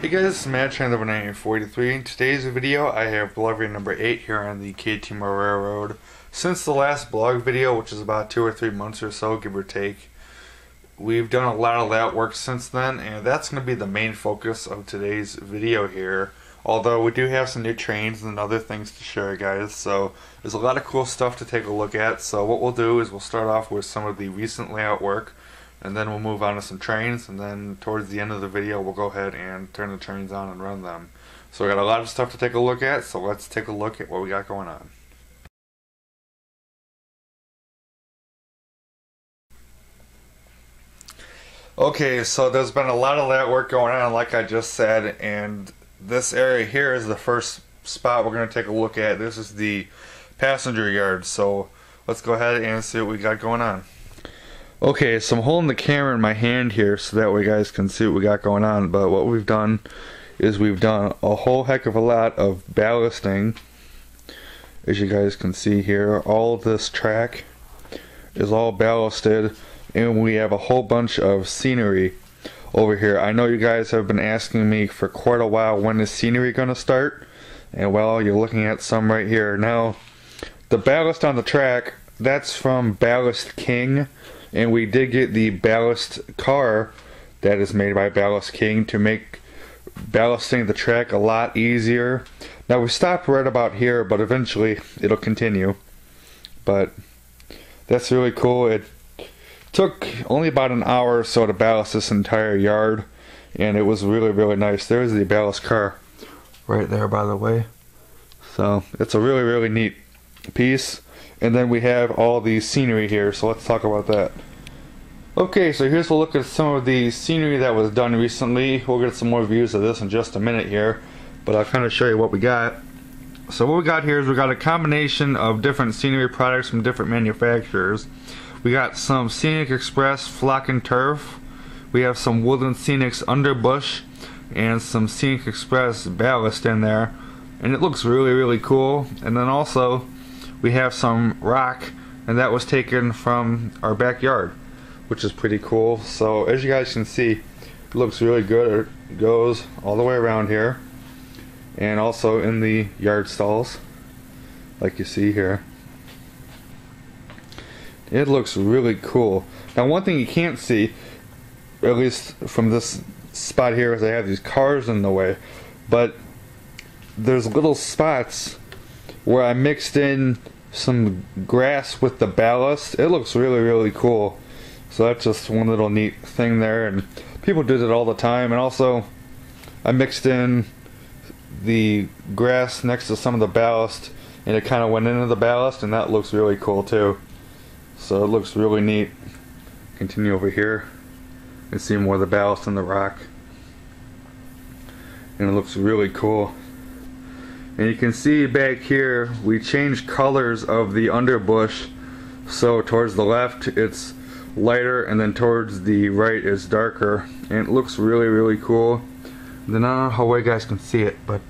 Hey guys, it's Matt, channel number 943. In today's video, I have blog video number 8 here on the KTMR Railroad. Since the last blog video, which is about 2 or 3 months or so, give or take, we've done a lot of that work since then, and that's going to be the main focus of today's video here. Although we do have some new trains and other things to share, guys, so there's a lot of cool stuff to take a look at. So what we'll do is we'll start off with some of the recent layout work, and then we'll move on to some trains, and then towards the end of the video we'll go ahead and turn the trains on and run them. So we got a lot of stuff to take a look at, so let's take a look at what we got going on. Okay, so there's been a lot of that work going on, like I just said, and this area here is the first spot we're going to take a look at. This is the passenger yard, so let's go ahead and see what we got going on. Okay, so I'm holding the camera in my hand here so that way you guys can see what we got going on, but what we've done is we've done a whole heck of a lot of ballasting. As you guys can see here, all of this track is all ballasted, and we have a whole bunch of scenery over here. I know you guys have been asking me for quite a while, when is scenery going to start? And well, you're looking at some right here. Now, the ballast on the track, that's from Ballast King. And we did get the ballast car that is made by Ballast King to make ballasting the track a lot easier. Now we stopped right about here, but eventually it'll continue. But that's really cool. It took only about an hour or so to ballast this entire yard, and it was really nice. There's the ballast car right there, by the way. So it's a really neat piece. And then we have all the scenery here, so let's talk about that. Okay, so here's a look at some of the scenery that was done recently. We'll get some more views of this in just a minute here, but I'll kind of show you what we got. So what we got here is we got a combination of different scenery products from different manufacturers. We got some Scenic Express Flock and Turf. We have some Woodland Scenics Underbush and some Scenic Express ballast in there, and it looks really cool. And then also we have some rock, and that was taken from our backyard, which is pretty cool. So as you guys can see, it looks really good. It goes all the way around here, and also in the yard stalls, like you see here. It looks really cool. Now, one thing you can't see, at least from this spot here, is I have these cars in the way, but there's little spots where I mixed in some grass with the ballast. It looks really cool. So that's just one little neat thing there, and people do it all the time. And also I mixed in the grass next to some of the ballast, and it kind of went into the ballast, and that looks really cool too. So it looks really neat. Continue over here and see more of the ballast in the rock, and it looks really cool. And you can see back here we changed colors of the underbush, so towards the left it's lighter, and then towards the right it's darker, and it looks really cool. And then I don't know how well you guys can see it, but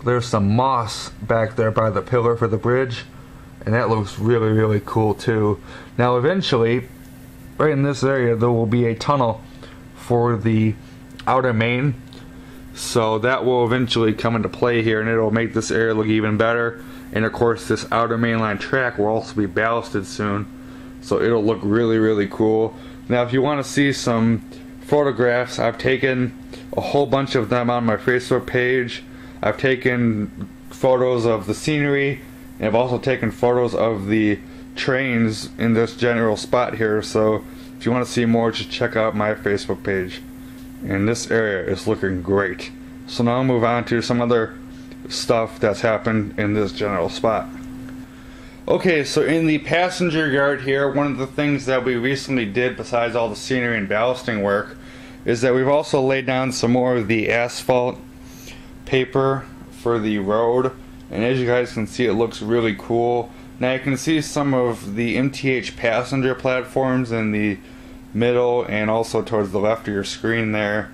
there's some moss back there by the pillar for the bridge, and that looks really cool too. Now eventually, right in this area, there will be a tunnel for the outer main, so that will eventually come into play here, and it'll make this area look even better. And of course this outer mainline track will also be ballasted soon, so it'll look really cool. Now if you want to see some photographs, I've taken a whole bunch of them on my Facebook page. I've taken photos of the scenery, and I've also taken photos of the trains in this general spot here, so if you want to see more, just check out my Facebook page. And this area is looking great. So now I'll move on to some other stuff that's happened in this general spot. Okay, so in the passenger yard here, one of the things that we recently did, besides all the scenery and ballasting work, is that we've also laid down some more of the asphalt paper for the road. And as you guys can see, it looks really cool. Now you can see some of the MTH passenger platforms in the middle and also towards the left of your screen there,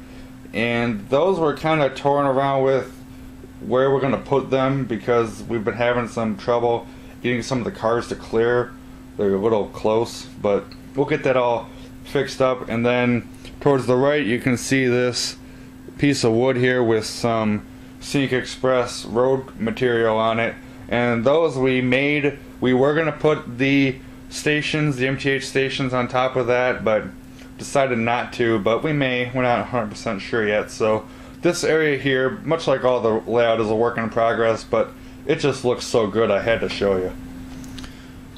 and those were kind of torn around with where we're going to put them because we've been having some trouble getting some of the cars to clear. They're a little close, but we'll get that all fixed up. And then towards the right you can see this piece of wood here with some Scenic Express road material on it, and those we made. We were gonna put the stations, the MTH stations, on top of that, but decided not to. But we may. We're not 100% sure yet. So this area here, much like all the layout, is a work in progress, but it just looks so good I had to show you.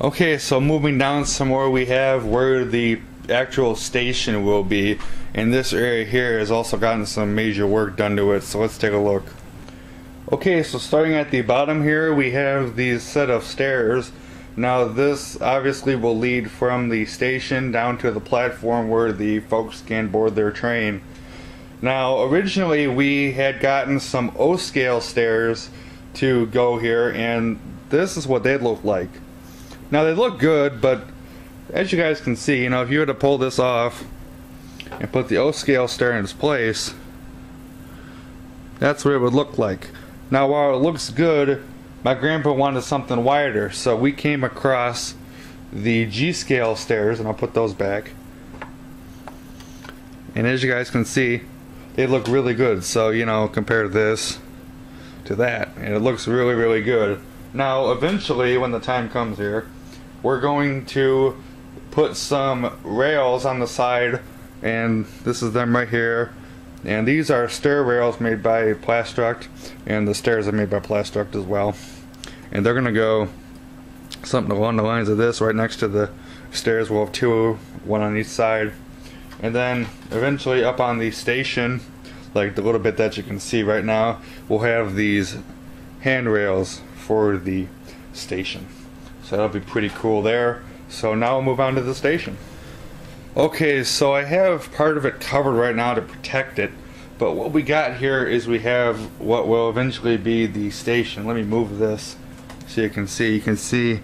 Okay, so moving down some more, we have where the actual station will be, and this area here has also gotten some major work done to it, so let's take a look. Okay, so starting at the bottom here, we have these set of stairs. Now this obviously will lead from the station down to the platform where the folks can board their train. Now originally we had gotten some O-scale stairs to go here, and this is what they look like. Now they look good, but as you guys can see, you know, if you were to pull this off and put the O-scale stair in its place, that's what it would look like. Now while it looks good, my grandpa wanted something wider, so we came across the G-scale stairs, and I'll put those back. And as you guys can see, they look really good. So, you know, compare this to that, and it looks really, really good. Now eventually, when the time comes here, we're going to put some rails on the side, and this is them right here, and these are stair rails made by Plastruct, and the stairs are made by Plastruct as well, and they're gonna go something along the lines of this. Right next to the stairs we'll have two, one on each side, and then eventually up on the station, like the little bit that you can see right now, we'll have these handrails for the station. So that'll be pretty cool there. So now we'll move on to the station. Okay, so I have part of it covered right now to protect it, but what we got here is we have what will eventually be the station. Let me move this so you can see. You can see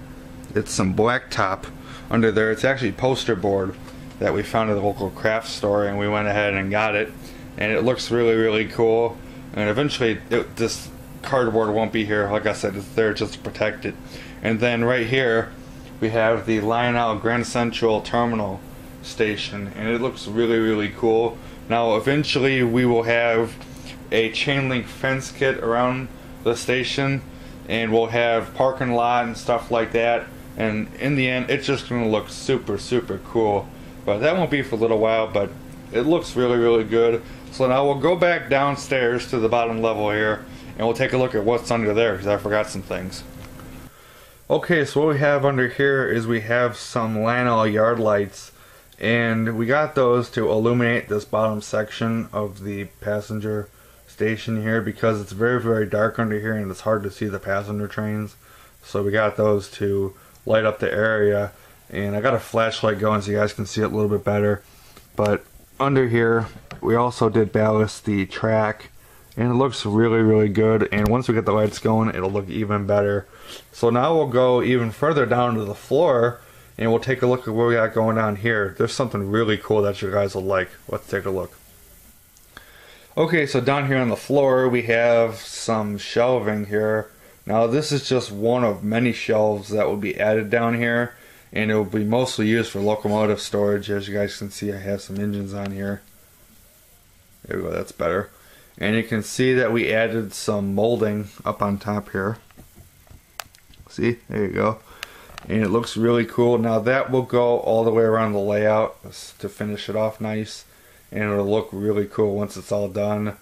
it's some blacktop under there. It's actually poster board that we found at the local craft store, and we went ahead and got it, and it looks really, really cool. And eventually this cardboard won't be here. Like I said, it's there just to protect it. And then right here we have the Lionel Grand Central Terminal station, and it looks really, really cool. Now eventually we will have a chain link fence kit around the station, and we'll have parking lot and stuff like that, and in the end it's just going to look super, super cool. But that won't be for a little while, but it looks really, really good. So now we'll go back downstairs to the bottom level here, and we'll take a look at what's under there, because I forgot some things. Okay, so what we have under here is we have some Lionel yard lights, and we got those to illuminate this bottom section of the passenger station here, because it's very, very dark under here and it's hard to see the passenger trains. So we got those to light up the area, and I got a flashlight going so you guys can see it a little bit better. But under here we also did ballast the track, and it looks really, really good, and once we get the lights going it'll look even better. So now we'll go even further down to the floor, and we'll take a look at what we got going on here. There's something really cool that you guys will like. Let's take a look. Okay, so down here on the floor we have some shelving here. Now this is just one of many shelves that will be added down here, and it will be mostly used for locomotive storage. As you guys can see, I have some engines on here. There we go, that's better. And you can see that we added some molding up on top here. See, there you go. And it looks really cool. Now that will go all the way around the layout to finish it off nice, and it'll look really cool once it's all done.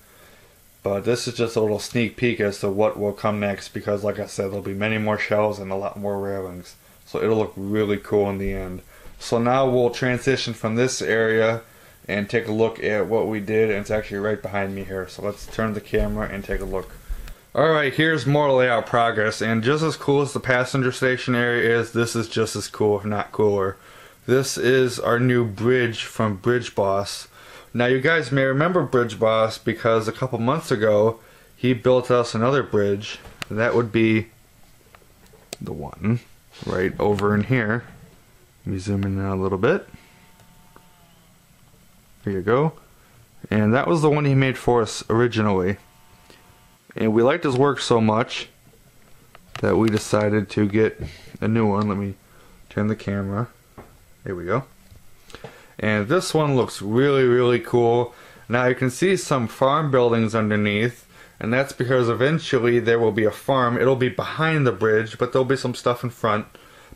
But this is just a little sneak peek as to what will come next, because like I said, there'll be many more shelves and a lot more railings. So it'll look really cool in the end. So now we'll transition from this area and take a look at what we did, and it's actually right behind me here. So let's turn the camera and take a look. Alright, here's more layout progress, and just as cool as the passenger station area is, this is just as cool, if not cooler. This is our new bridge from Bridge Boss. Now you guys may remember Bridge Boss because a couple months ago he built us another bridge, and that would be the one right over in here. Let me zoom in a little bit. There you go. And that was the one he made for us originally. And we liked his work so much that we decided to get a new one. Let me turn the camera. There we go. And this one looks really, really cool. Now you can see some farm buildings underneath, and that's because eventually there will be a farm. It'll be behind the bridge, but there'll be some stuff in front.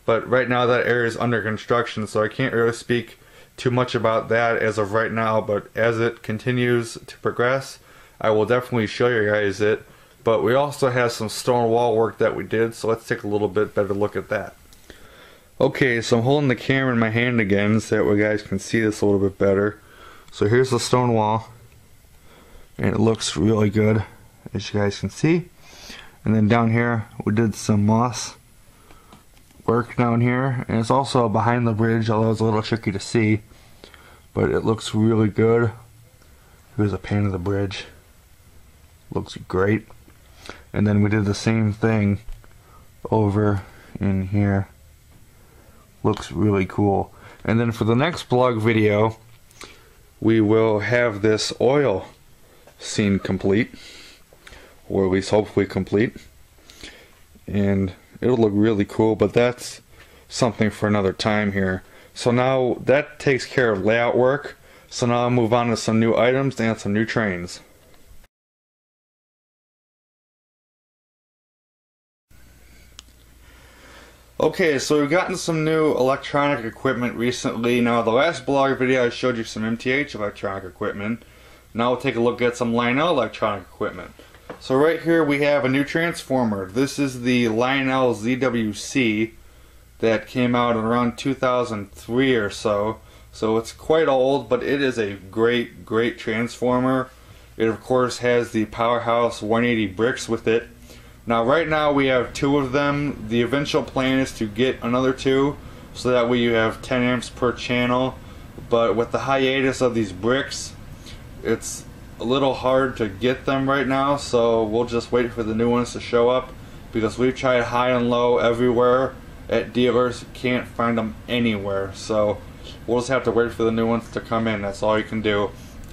But right now that area is under construction, so I can't really speak too much about that as of right now. But as it continues to progress, I will definitely show you guys it. But we also have some stone wall work that we did, so let's take a little bit better look at that. Okay, so I'm holding the camera in my hand again so that you guys can see this a little bit better. So here's the stone wall, and it looks really good, as you guys can see. And then down here we did some moss work down here, and it's also behind the bridge, although it's a little tricky to see, but it looks really good. Here's a pan of the bridge. Looks great. And then we did the same thing over in here. Looks really cool. And then for the next blog video, we will have this oil scene complete, or at least hopefully complete, and it'll look really cool, but that's something for another time here. So now that takes care of layout work, so now I'll move on to some new items and some new trains. Okay, so we've gotten some new electronic equipment recently. Now the last blog video I showed you some MTH electronic equipment. Now we'll take a look at some Lionel electronic equipment. So right here we have a new transformer. This is the Lionel ZWC that came out around 2003 or so. So it's quite old, but it is a great transformer. It of course has the Powerhouse 180 bricks with it. Now right now we have 2 of them. The eventual plan is to get another 2, so that way you have 10 amps per channel. But with the hiatus of these bricks, it's a little hard to get them right now, so we'll just wait for the new ones to show up, because we've tried high and low everywhere at dealers, can't find them anywhere. So we'll just have to wait for the new ones to come in. That's all you can do.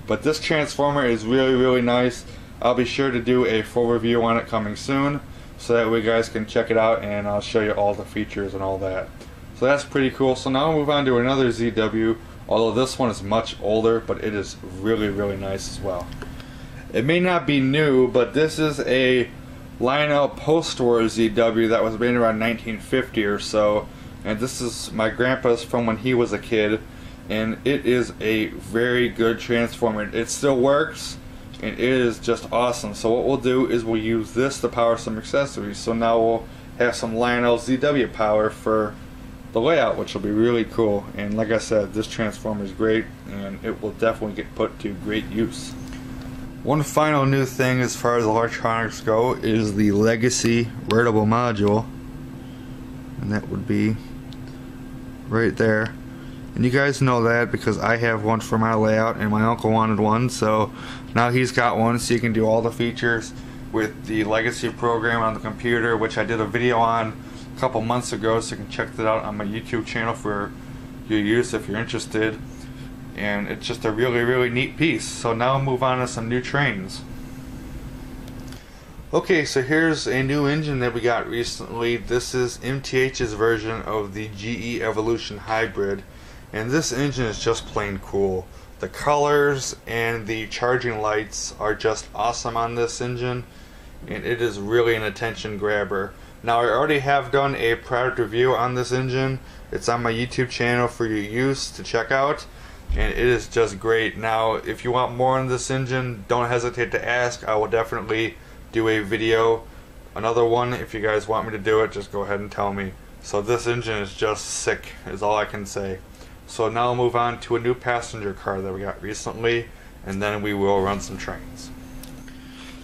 But this transformer is really nice. I'll be sure to do a full review on it coming soon, so that way you guys can check it out, and I'll show you all the features and all that. So that's pretty cool. So now we'll move on to another ZW, although this one is much older, but it is really nice as well. It may not be new, but this is a Lionel post-war ZW that was made around 1950 or so, and this is my grandpa's from when he was a kid, and it is a very good transformer. It still works, and it is just awesome. So what we'll do is we'll use this to power some accessories. So now we'll have some Lionel ZW power for the layout, which will be really cool. And like I said, this transformer is great, and it will definitely get put to great use. One final new thing as far as electronics go is the Legacy routable module, and that would be right there. And you guys know that because I have one for my layout, and my uncle wanted one, so now he's got one, so you can do all the features with the Legacy program on the computer, which I did a video on a couple months ago, so you can check that out on my YouTube channel for your use if you're interested. And it's just a really neat piece. So now I'll move on to some new trains. Okay, so here's a new engine that we got recently. This is MTH's version of the GE Evolution Hybrid, and this engine is just plain cool. The colors and the charging lights are just awesome on this engine, and it is really an attention grabber. Now I already have done a product review on this engine. It's on my YouTube channel for your use to check out, and it is just great. Now if you want more on this engine, don't hesitate to ask. I will definitely do a video, another one. If you guys want me to do it, just go ahead and tell me. So this engine is just sick, is all I can say. So now I'll move on to a new passenger car that we got recently, and then we will run some trains.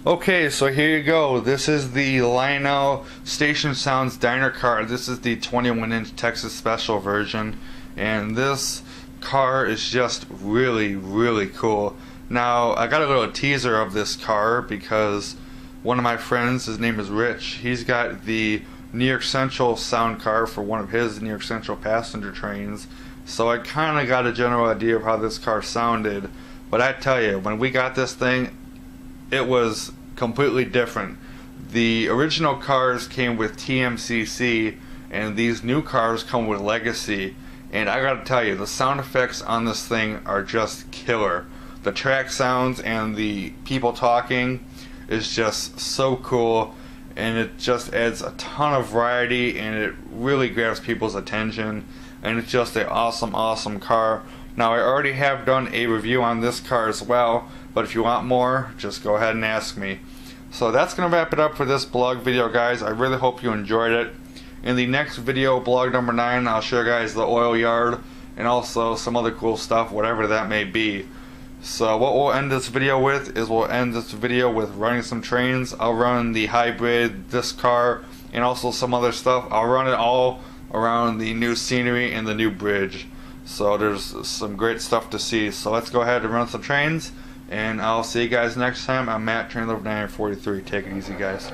Okay, so here you go. This is the Lionel Station Sounds Diner car. This is the 21-inch Texas Special version, and this car is just really cool. Now I got a little teaser of this car because one of my friends, his name is Rich, he's got the New York Central sound car for one of his New York Central passenger trains, so I kind of got a general idea of how this car sounded. But I tell you, when we got this thing, it was completely different. The original cars came with TMCC, and these new cars come with Legacy. And I gotta tell you, the sound effects on this thing are just killer. the track sounds and the people talking is just so cool, and it just adds a ton of variety, and it really grabs people's attention, and it's just an awesome car. Now, I already have done a review on this car as well, but if you want more, just go ahead and ask me. So that's going to wrap it up for this blog video, guys. I really hope you enjoyed it. In the next video, blog number 9, I'll show you guys the oil yard and also some other cool stuff, whatever that may be. So what we'll end this video with is we'll end this video with running some trains. I'll run the hybrid, this car, and also some other stuff. I'll run it all around the new scenery and the new bridge. So there's some great stuff to see. So let's go ahead and run some trains, and I'll see you guys next time. I'm Matt, Train Love 943. Take it easy, guys.